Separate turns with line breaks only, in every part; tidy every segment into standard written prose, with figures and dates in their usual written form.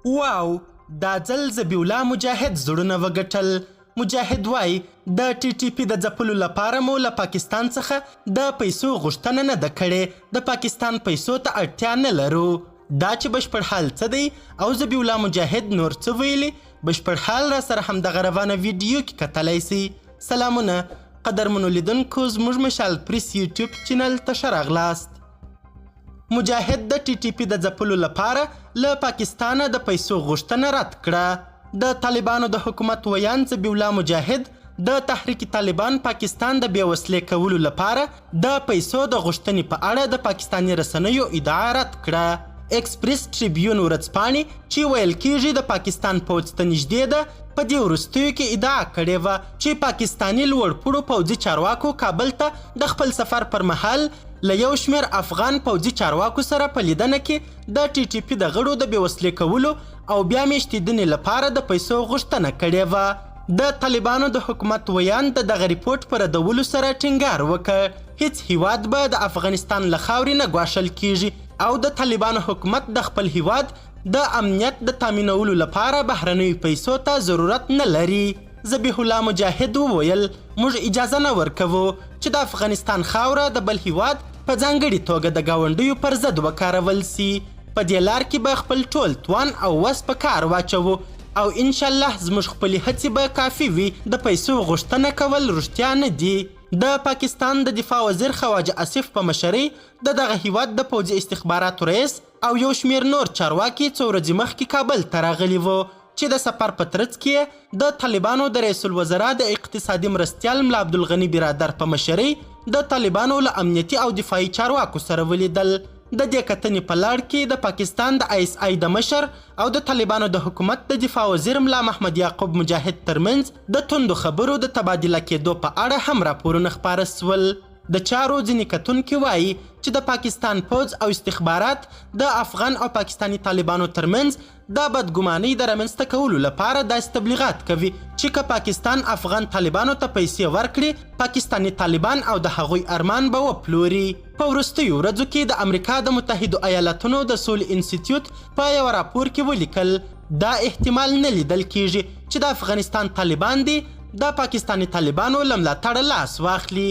واو، دا ځل ذبیح الله مجاهد زړونه وګټل. مجاهد وایي د ټي ټي پي د ځپلو لپاره مو له پاکستان څخه د پیسو غوښتنه نه ده کړې. د پاکستان پیسو ته اړتیا نه لرو. دا چې بشپړ حال څه دی او ذبیح الله مجاهد نور څه ویلي، بشپړ حال را سره همدغه روانه ویډیو کې کتلی سي. سلامونه قدرمنو لیدونکو، زموږ مشال پریس یوټیوب چینل ته ښه راغلاست. مجاهد د ټي ټي پي د ځپلو لپاره له پاکستانه د پیسو غوښتنه رد کړه. د طالبانو د حکومت ویان ذبیح الله مجاهد د تحریک طالبان پاکستان د بېوسلې کولو لپاره د پیسو د غوښتنې په اړه د پاکستاني رسنیو ادعا رد کړه. ایکسپریس ټریبیون ورځپاڼې چې ویل کیږي د پاکستان پوځ ته نږدې ده، په دې وروستیو کې ادعا کړې وه چې پاکستاني لوړپوړو پوځي چارواکو کابل ته د خپل سفر پر مهال له یو شمېر افغان پوځي چارواکو سره په لیدنه کې د ټي ټي پي د غړو د بېوسلې کولو او بیا میشتېدنې لپاره د پیسو غوښتنه کړې وه. د طالبانو د حکومت ویان د دغه ریپورټ په ردولو سره ټینګار وکړ. هیڅ هیواد به د افغانستان له خاورې نه ګواښل کیږي او د طالبانو حکومت د خپل هیواد د امنیت د تامینولو لپاره بهرنیو پیسو ته ضرورت نه لري. ذبیح الله مجاهد وویل موږ اجازه نه ورکوو چې د افغانستان خاوره د بل هیواد په ځانګړې توګه د ګاونډیو پر ضد وکارول سي. په دې لار کې به خپل ټول توان او وس په کار واچوو او انشاءالله زموږ خپلې هڅې به کافي وي. د پیسو غوښتنه کول رښتیا نه دي. د پاکستان د دفاع وزیر خواجه آصف په مشرۍ د دغه هیواد د پوځي استخباراتو رئیس او یو شمېر نور چارواکي څو ورځې مخکې کابل ته راغلي وو چې د سفر په ترڅ کې د طالبانو د رئیس الوزرا د اقتصادي مرستیال ملا عبدالغني برادر په مشرۍ د طالبانو له امنیتي او دفاعي چارواکو سره ولیدل. د دې کتنې په لړ کې د پاکستان د ISI د مشر او د طالبانو د حکومت د دفاع وزیر ملا محمد یعقوب مجاهد ترمنځ د توندو خبرو د تبادله کېدو په اړه هم راپورونه خپاره سول. د چارو ځینې کتونکي وایي چې د پاکستان پوځ او استخبارات د افغان او پاکستاني طالبانو ترمنځ د بدګمانۍ د رامنځته کولو لپاره داسې تبلیغات کوي چې که پاکستان افغان طالبانو ته پیسې ورکړي، پاکستاني طالبان او د هغوی ارمان به وپلوري. په وروستیو ورځو کې د امریکا د متحدو ایالاتونو د سولې انسټیټیوټ په یو راپور کې ولیکل دا احتمال نه لیدل کیږي چې د افغانستان طالبان دي د پاکستاني طالبانو له ملاتړه لاس واخلي.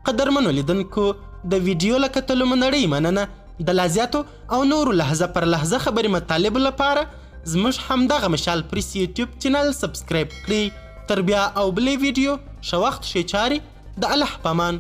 قدرمنو لیدونکو، د ویډیو له کتلو مو نړۍ مننه. د لا زیاتو او نورو لحظه پر لحظه خبرې مطالبو لپاره زموږ همدغه مشال پریس یوټیوب چینل سبسکرایب کړئ. تر بیا او بلې ویډیو ښه وخت ښې چارې. د الله په امان.